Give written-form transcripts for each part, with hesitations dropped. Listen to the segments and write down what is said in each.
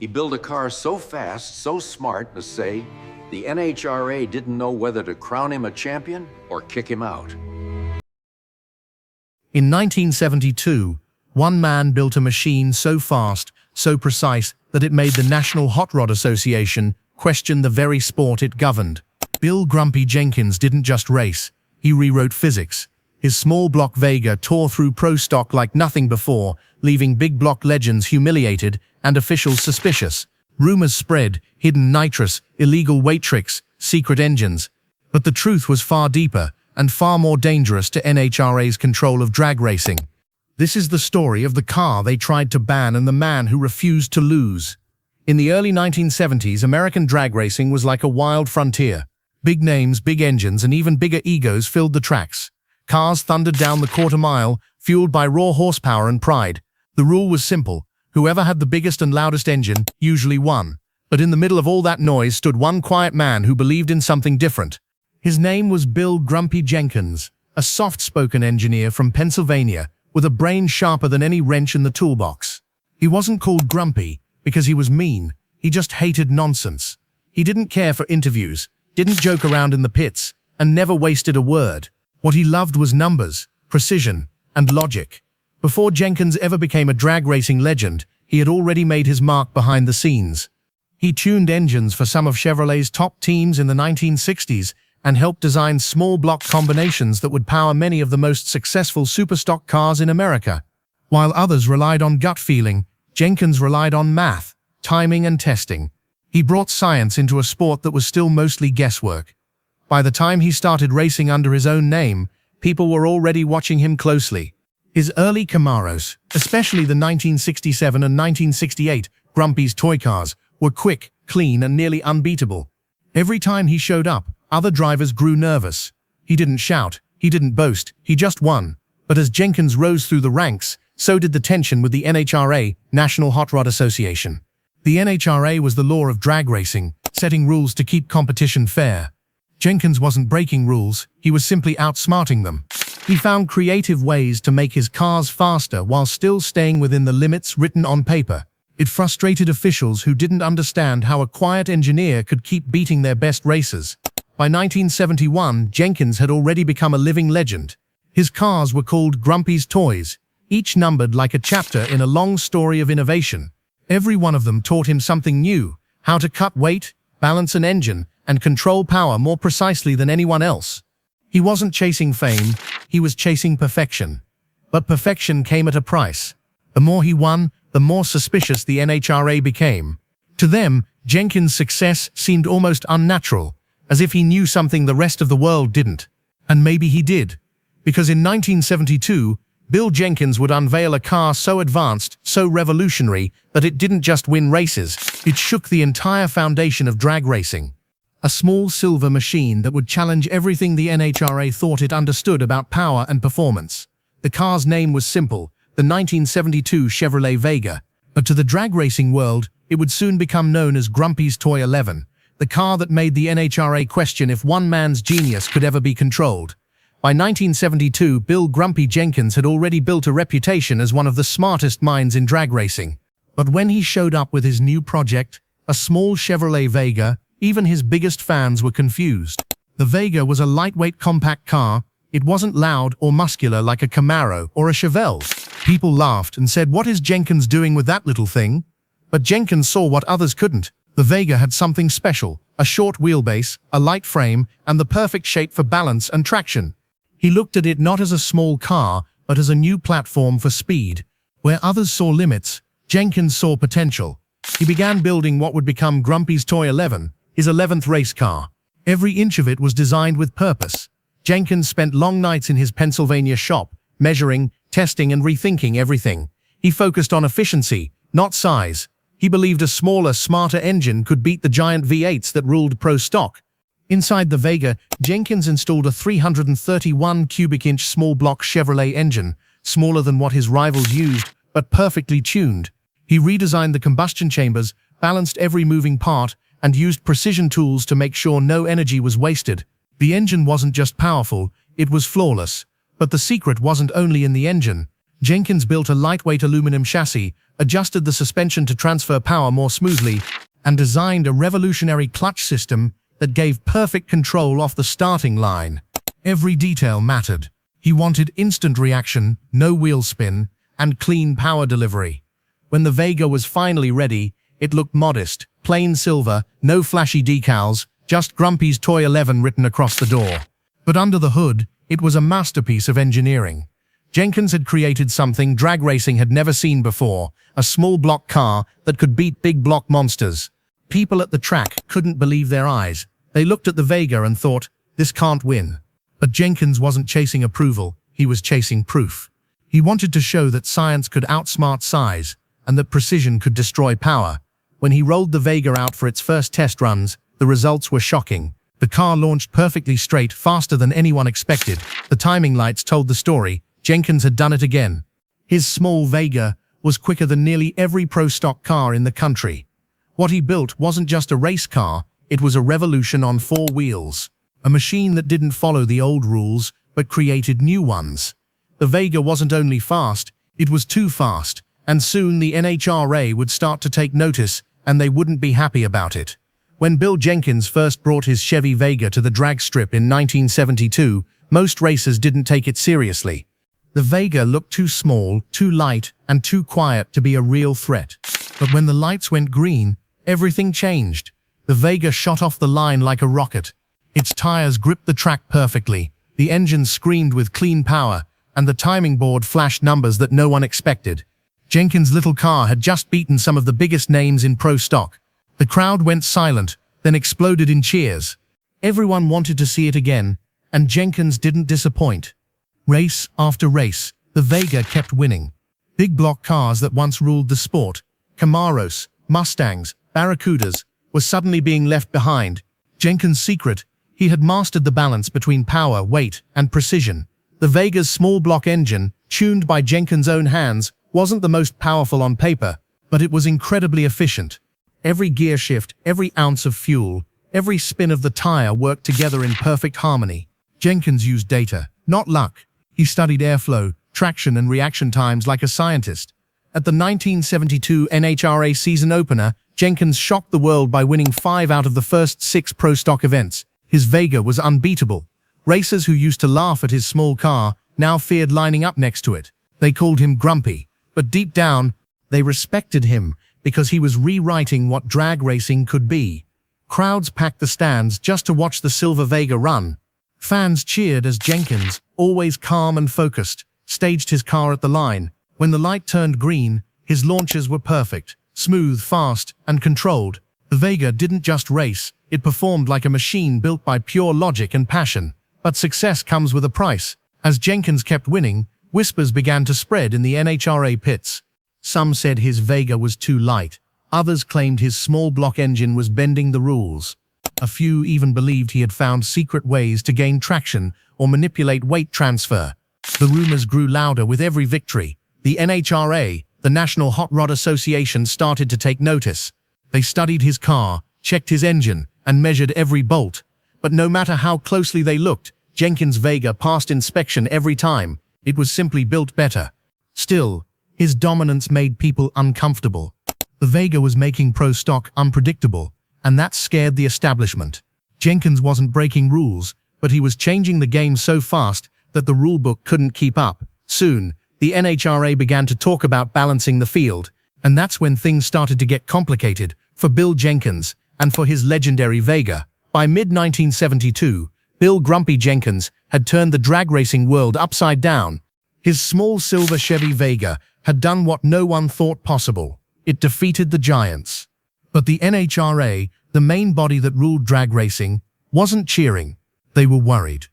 He built a car so fast, so smart to say, the NHRA didn't know whether to crown him a champion or kick him out. In 1972, one man built a machine so fast, so precise, that it made the National Hot Rod Association question the very sport it governed. Bill "Grumpy" Jenkins didn't just race, he rewrote physics. His small block Vega tore through pro stock like nothing before, leaving big block legends humiliated and officials suspicious. Rumors spread, hidden nitrous, illegal weight tricks, secret engines. But the truth was far deeper and far more dangerous to NHRA's control of drag racing. This is the story of the car they tried to ban and the man who refused to lose. In the early 1970s, American drag racing was like a wild frontier. Big names, big engines, and even bigger egos filled the tracks. Cars thundered down the quarter mile, fueled by raw horsepower and pride. The rule was simple. Whoever had the biggest and loudest engine usually won. But in the middle of all that noise stood one quiet man who believed in something different. His name was Bill "Grumpy" Jenkins, a soft-spoken engineer from Pennsylvania, with a brain sharper than any wrench in the toolbox. He wasn't called Grumpy because he was mean. He just hated nonsense. He didn't care for interviews, didn't joke around in the pits, and never wasted a word. What he loved was numbers, precision, and logic. Before Jenkins ever became a drag racing legend, he had already made his mark behind the scenes. He tuned engines for some of Chevrolet's top teams in the 1960s and helped design small block combinations that would power many of the most successful superstock cars in America. While others relied on gut feeling, Jenkins relied on math, timing, and testing. He brought science into a sport that was still mostly guesswork. By the time he started racing under his own name, people were already watching him closely. His early Camaros, especially the 1967 and 1968 Grumpy's toy cars, were quick, clean, and nearly unbeatable. Every time he showed up, other drivers grew nervous. He didn't shout, he didn't boast, he just won. But as Jenkins rose through the ranks, so did the tension with the NHRA, National Hot Rod Association. The NHRA was the law of drag racing, setting rules to keep competition fair. Jenkins wasn't breaking rules, he was simply outsmarting them. He found creative ways to make his cars faster while still staying within the limits written on paper. It frustrated officials who didn't understand how a quiet engineer could keep beating their best racers. By 1971, Jenkins had already become a living legend. His cars were called Grumpy's Toys, each numbered like a chapter in a long story of innovation. Every one of them taught him something new, how to cut weight, balance an engine, and control power more precisely than anyone else. He wasn't chasing fame, he was chasing perfection. But perfection came at a price. The more he won, the more suspicious the NHRA became. To them, Jenkins' success seemed almost unnatural, as if he knew something the rest of the world didn't. And maybe he did. Because in 1972, Bill Jenkins would unveil a car so advanced, so revolutionary, that it didn't just win races, it shook the entire foundation of drag racing. A small silver machine that would challenge everything the NHRA thought it understood about power and performance. The car's name was simple, the 1972 Chevrolet Vega, but to the drag racing world, it would soon become known as Grumpy's Toy 11, the car that made the NHRA question if one man's genius could ever be controlled. By 1972, Bill "Grumpy" Jenkins had already built a reputation as one of the smartest minds in drag racing. But when he showed up with his new project, a small Chevrolet Vega, even his biggest fans were confused. The Vega was a lightweight compact car. It wasn't loud or muscular like a Camaro or a Chevelle. People laughed and said, "What is Jenkins doing with that little thing?" But Jenkins saw what others couldn't. The Vega had something special, a short wheelbase, a light frame, and the perfect shape for balance and traction. He looked at it not as a small car, but as a new platform for speed. Where others saw limits, Jenkins saw potential. He began building what would become Grumpy's Toy 11, his 11th race car. Every inch of it was designed with purpose. Jenkins spent long nights in his Pennsylvania shop, measuring, testing, and rethinking everything. He focused on efficiency, not size. He believed a smaller, smarter engine could beat the giant V8s that ruled pro stock. Inside the Vega, Jenkins installed a 331 cubic inch small block Chevrolet engine, smaller than what his rivals used, but perfectly tuned. He redesigned the combustion chambers, balanced every moving part, and used precision tools to make sure no energy was wasted. The engine wasn't just powerful, it was flawless. But the secret wasn't only in the engine. Jenkins built a lightweight aluminum chassis, adjusted the suspension to transfer power more smoothly, and designed a revolutionary clutch system that gave perfect control off the starting line. Every detail mattered. He wanted instant reaction, no wheel spin, and clean power delivery. When the Vega was finally ready, it looked modest, plain silver, no flashy decals, just Grumpy's Toy 11 written across the door. But under the hood, it was a masterpiece of engineering. Jenkins had created something drag racing had never seen before, a small block car that could beat big block monsters. People at the track couldn't believe their eyes. They looked at the Vega and thought, this can't win. But Jenkins wasn't chasing approval, he was chasing proof. He wanted to show that science could outsmart size, and that precision could destroy power. When he rolled the Vega out for its first test runs, the results were shocking. The car launched perfectly straight, faster than anyone expected. The timing lights told the story. Jenkins had done it again. His small Vega was quicker than nearly every pro stock car in the country. What he built wasn't just a race car, it was a revolution on four wheels. A machine that didn't follow the old rules, but created new ones. The Vega wasn't only fast, it was too fast, and soon the NHRA would start to take notice, and they wouldn't be happy about it. When Bill Jenkins first brought his Chevy Vega to the drag strip in 1972, most racers didn't take it seriously. The Vega looked too small, too light, and too quiet to be a real threat. But when the lights went green, everything changed. The Vega shot off the line like a rocket. Its tires gripped the track perfectly, the engine screamed with clean power, and the timing board flashed numbers that no one expected. Jenkins' little car had just beaten some of the biggest names in pro stock. The crowd went silent, then exploded in cheers. Everyone wanted to see it again, and Jenkins didn't disappoint. Race after race, the Vega kept winning. Big block cars that once ruled the sport, Camaros, Mustangs, Barracudas, were suddenly being left behind. Jenkins' secret: he had mastered the balance between power, weight, and precision. The Vega's small block engine, tuned by Jenkins' own hands, wasn't the most powerful on paper, but it was incredibly efficient. Every gear shift, every ounce of fuel, every spin of the tire worked together in perfect harmony. Jenkins used data, not luck. He studied airflow, traction, and reaction times like a scientist. At the 1972 NHRA season opener, Jenkins shocked the world by winning 5 out of the first 6 pro stock events. His Vega was unbeatable. Racers who used to laugh at his small car now feared lining up next to it. They called him Grumpy, but deep down, they respected him because he was rewriting what drag racing could be. Crowds packed the stands just to watch the Silver Vega run. Fans cheered as Jenkins, always calm and focused, staged his car at the line. When the light turned green, his launches were perfect, smooth, fast, and controlled. The Vega didn't just race, it performed like a machine built by pure logic and passion. But success comes with a price. As Jenkins kept winning, whispers began to spread in the NHRA pits. Some said his Vega was too light. Others claimed his small block engine was bending the rules. A few even believed he had found secret ways to gain traction or manipulate weight transfer. The rumors grew louder with every victory. The NHRA, the National Hot Rod Association, started to take notice. They studied his car, checked his engine, and measured every bolt. But no matter how closely they looked, Jenkins' Vega passed inspection every time. It was simply built better. Still, his dominance made people uncomfortable. The Vega was making pro stock unpredictable, and that scared the establishment. Jenkins wasn't breaking rules, but he was changing the game so fast that the rulebook couldn't keep up. Soon, the NHRA began to talk about balancing the field, and that's when things started to get complicated for Bill Jenkins and for his legendary Vega. By mid-1972, Bill "Grumpy" Jenkins had turned the drag racing world upside down. His small silver Chevy Vega had done what no one thought possible. It defeated the giants. But the NHRA, the main body that ruled drag racing, wasn't cheering. They were worried.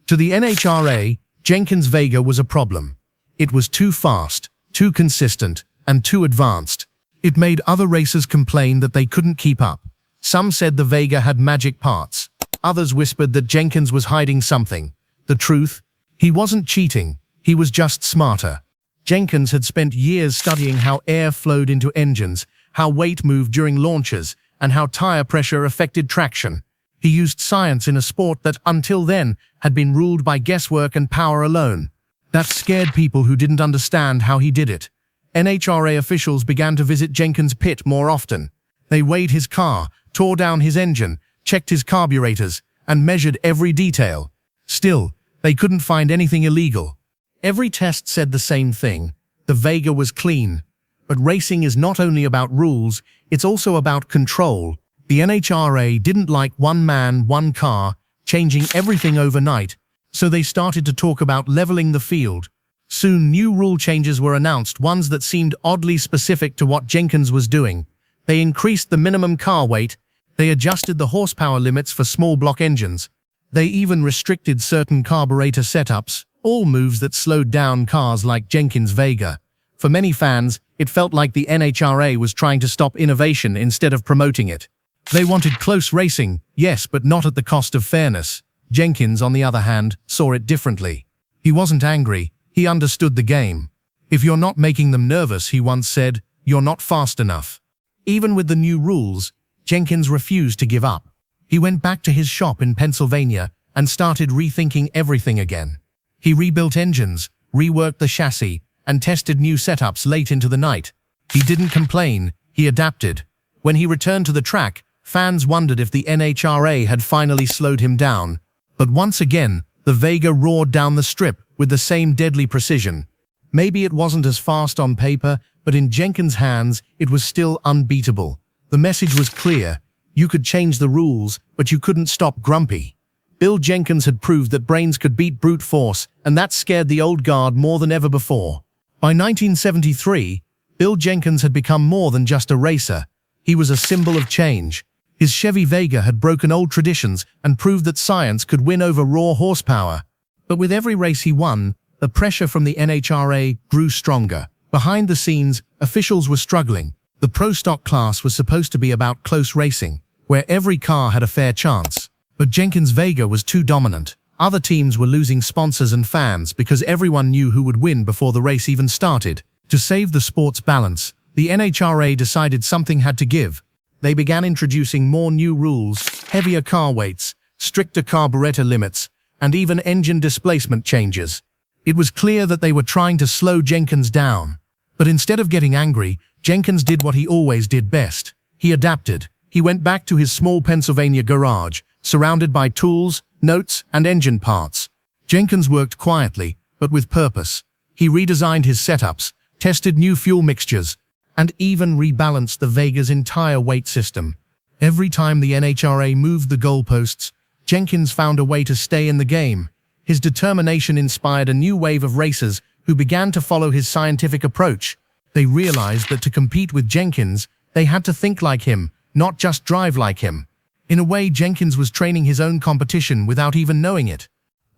To the NHRA, Jenkins' Vega was a problem. It was too fast, too consistent, and too advanced. It made other racers complain that they couldn't keep up. Some said the Vega had magic parts. Others whispered that Jenkins was hiding something. The truth? He wasn't cheating. He was just smarter. Jenkins had spent years studying how air flowed into engines, how weight moved during launches, and how tire pressure affected traction. He used science in a sport that, until then, had been ruled by guesswork and power alone. That scared people who didn't understand how he did it. NHRA officials began to visit Jenkins' pit more often. They weighed his car, tore down his engine, checked his carburetors, and measured every detail. Still, they couldn't find anything illegal. Every test said the same thing: the Vega was clean. But racing is not only about rules, it's also about control. The NHRA didn't like one man, one car, changing everything overnight, so they started to talk about leveling the field. Soon new rule changes were announced, ones that seemed oddly specific to what Jenkins was doing. They increased the minimum car weight, they adjusted the horsepower limits for small block engines. They even restricted certain carburetor setups, all moves that slowed down cars like Jenkins' Vega. For many fans, it felt like the NHRA was trying to stop innovation instead of promoting it. They wanted close racing, yes, but not at the cost of fairness. Jenkins, on the other hand, saw it differently. He wasn't angry, he understood the game. "If you're not making them nervous," he once said, "you're not fast enough." Even with the new rules, Jenkins refused to give up. He went back to his shop in Pennsylvania and started rethinking everything again. He rebuilt engines, reworked the chassis, and tested new setups late into the night. He didn't complain, he adapted. When he returned to the track, fans wondered if the NHRA had finally slowed him down. But once again, the Vega roared down the strip with the same deadly precision. Maybe it wasn't as fast on paper, but in Jenkins' hands, it was still unbeatable. The message was clear: you could change the rules, but you couldn't stop Grumpy. Bill Jenkins had proved that brains could beat brute force, and that scared the old guard more than ever before. By 1973, Bill Jenkins had become more than just a racer. He was a symbol of change. His Chevy Vega had broken old traditions and proved that science could win over raw horsepower. But with every race he won, the pressure from the NHRA grew stronger. Behind the scenes, officials were struggling. The Pro Stock class was supposed to be about close racing, where every car had a fair chance. But Jenkins' Vega was too dominant. Other teams were losing sponsors and fans because everyone knew who would win before the race even started. To save the sport's balance, the NHRA decided something had to give. They began introducing more new rules, heavier car weights, stricter carburetor limits, and even engine displacement changes. It was clear that they were trying to slow Jenkins down. But instead of getting angry, Jenkins did what he always did best. He adapted. He went back to his small Pennsylvania garage, surrounded by tools, notes, and engine parts. Jenkins worked quietly, but with purpose. He redesigned his setups, tested new fuel mixtures, and even rebalanced the Vega's entire weight system. Every time the NHRA moved the goalposts, Jenkins found a way to stay in the game. His determination inspired a new wave of racers who began to follow his scientific approach. They realized that to compete with Jenkins, they had to think like him, not just drive like him. In a way, Jenkins was training his own competition without even knowing it.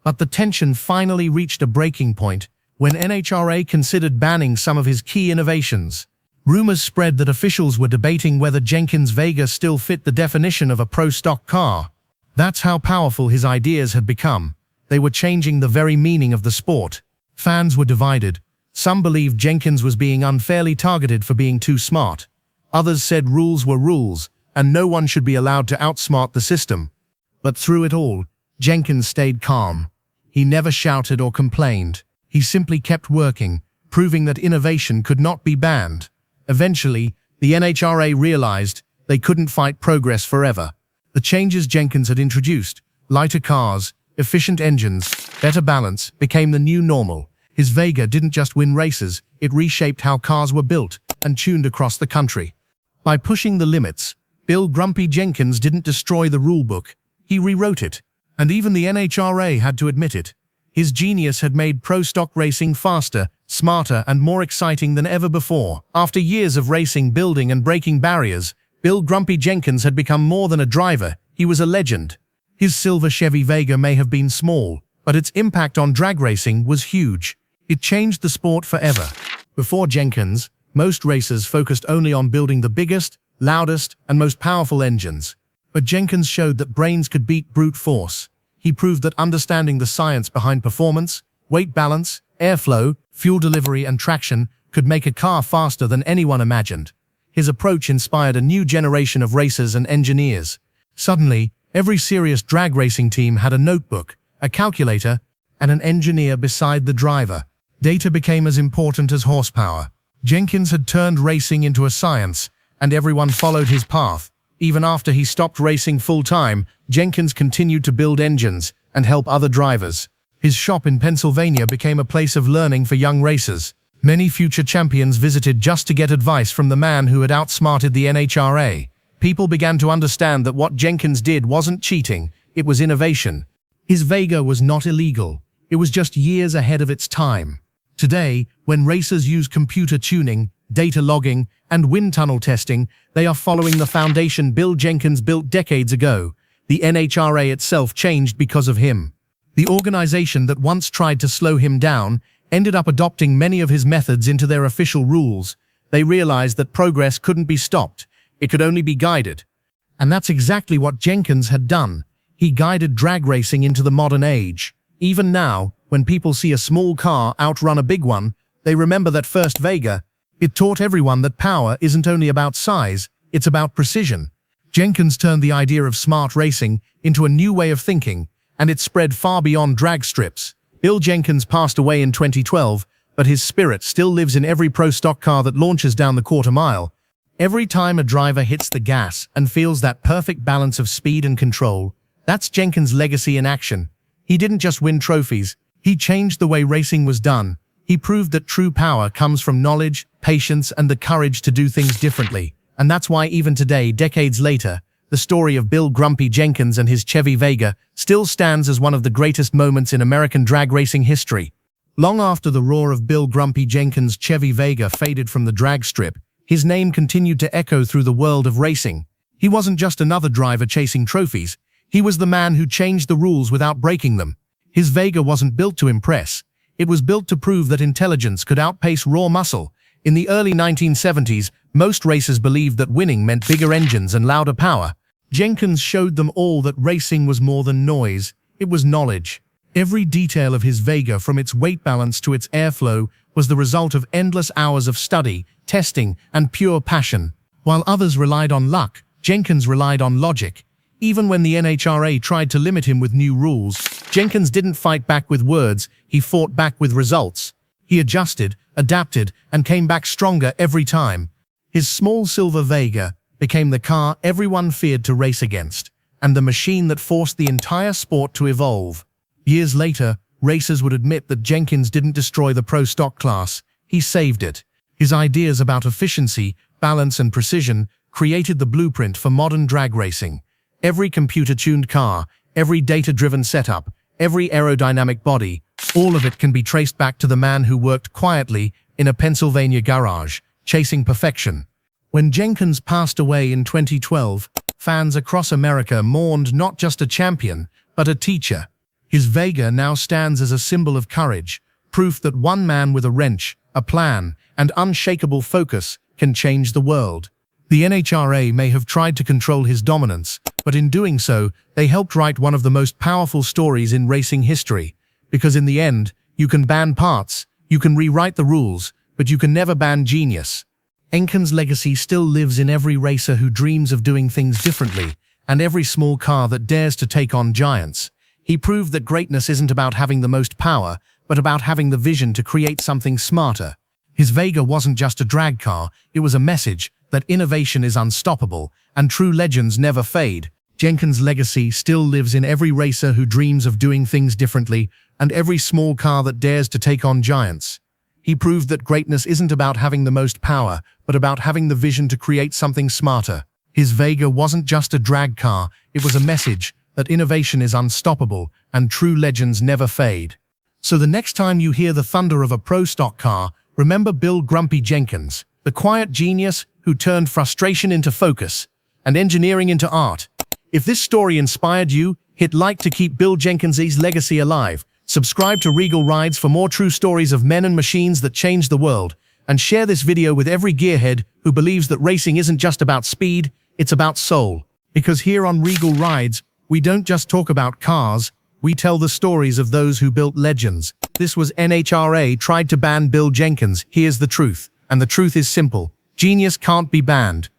But the tension finally reached a breaking point when NHRA considered banning some of his key innovations. Rumors spread that officials were debating whether Jenkins' Vega still fit the definition of a pro stock car. That's how powerful his ideas had become. They were changing the very meaning of the sport. Fans were divided. Some believed Jenkins was being unfairly targeted for being too smart. Others said rules were rules, and no one should be allowed to outsmart the system. But through it all, Jenkins stayed calm. He never shouted or complained. He simply kept working, proving that innovation could not be banned. Eventually, the NHRA realized they couldn't fight progress forever. The changes Jenkins had introduced, lighter cars, efficient engines, better balance, became the new normal. His Vega didn't just win races, it reshaped how cars were built and tuned across the country. By pushing the limits, Bill "Grumpy" Jenkins didn't destroy the rulebook, he rewrote it. And even the NHRA had to admit it. His genius had made pro stock racing faster, smarter, and more exciting than ever before. After years of racing, building, and breaking barriers, Bill "Grumpy" Jenkins had become more than a driver, he was a legend. His silver Chevy Vega may have been small, but its impact on drag racing was huge. It changed the sport forever. Before Jenkins, most racers focused only on building the biggest, loudest, and most powerful engines. But Jenkins showed that brains could beat brute force. He proved that understanding the science behind performance, weight balance, airflow, fuel delivery, and traction could make a car faster than anyone imagined. His approach inspired a new generation of racers and engineers. Suddenly, every serious drag racing team had a notebook, a calculator, and an engineer beside the driver. Data became as important as horsepower. Jenkins had turned racing into a science, and everyone followed his path. Even after he stopped racing full-time, Jenkins continued to build engines and help other drivers. His shop in Pennsylvania became a place of learning for young racers. Many future champions visited just to get advice from the man who had outsmarted the NHRA. People began to understand that what Jenkins did wasn't cheating, it was innovation. His Vega was not illegal. It was just years ahead of its time. Today, when racers use computer tuning, data logging, and wind tunnel testing, they are following the foundation Bill Jenkins built decades ago. The NHRA itself changed because of him. The organization that once tried to slow him down ended up adopting many of his methods into their official rules. They realized that progress couldn't be stopped. It could only be guided. And that's exactly what Jenkins had done. He guided drag racing into the modern age. Even now, when people see a small car outrun a big one, they remember that first Vega. It taught everyone that power isn't only about size, it's about precision. Jenkins turned the idea of smart racing into a new way of thinking, and it spread far beyond drag strips. Bill Jenkins passed away in 2012, but his spirit still lives in every pro stock car that launches down the quarter mile. Every time a driver hits the gas and feels that perfect balance of speed and control, that's Jenkins' legacy in action. He didn't just win trophies, he changed the way racing was done. He proved that true power comes from knowledge, patience, and the courage to do things differently. And that's why even today, decades later, the story of Bill "Grumpy" Jenkins and his Chevy Vega still stands as one of the greatest moments in American drag racing history. Long after the roar of Bill "Grumpy" Jenkins' Chevy Vega faded from the drag strip, his name continued to echo through the world of racing. He wasn't just another driver chasing trophies. He was the man who changed the rules without breaking them. His Vega wasn't built to impress. It was built to prove that intelligence could outpace raw muscle. In the early 1970s, most racers believed that winning meant bigger engines and louder power. Jenkins showed them all that racing was more than noise, it was knowledge. Every detail of his Vega, from its weight balance to its airflow, was the result of endless hours of study, testing, and pure passion. While others relied on luck, Jenkins relied on logic. Even when the NHRA tried to limit him with new rules, Jenkins didn't fight back with words, he fought back with results. He adjusted, adapted, and came back stronger every time. His small silver Vega became the car everyone feared to race against, and the machine that forced the entire sport to evolve. Years later, racers would admit that Jenkins didn't destroy the pro stock class, he saved it. His ideas about efficiency, balance, and precision created the blueprint for modern drag racing. Every computer-tuned car, every data-driven setup, every aerodynamic body, all of it can be traced back to the man who worked quietly in a Pennsylvania garage, chasing perfection. When Jenkins passed away in 2012, fans across America mourned not just a champion, but a teacher. His Vega now stands as a symbol of courage, proof that one man with a wrench, a plan, and unshakable focus can change the world. The NHRA may have tried to control his dominance, but in doing so, they helped write one of the most powerful stories in racing history. Because in the end, you can ban parts, you can rewrite the rules, but you can never ban genius. Jenkins' legacy still lives in every racer who dreams of doing things differently, and every small car that dares to take on giants. He proved that greatness isn't about having the most power, but about having the vision to create something smarter. His Vega wasn't just a drag car, it was a message that innovation is unstoppable, and true legends never fade. Jenkins' legacy still lives in every racer who dreams of doing things differently, and every small car that dares to take on giants. He proved that greatness isn't about having the most power, but about having the vision to create something smarter. His Vega wasn't just a drag car, it was a message that innovation is unstoppable, and true legends never fade. So the next time you hear the thunder of a pro stock car, remember Bill "Grumpy" Jenkins, the quiet genius who turned frustration into focus and engineering into art. If this story inspired you, hit like to keep Bill Jenkins' legacy alive. Subscribe to Regal Rides for more true stories of men and machines that changed the world. And share this video with every gearhead who believes that racing isn't just about speed, it's about soul. Because here on Regal Rides, we don't just talk about cars, we tell the stories of those who built legends. This was NHRA tried to ban Bill Jenkins. Here's the truth. And the truth is simple. Genius can't be banned.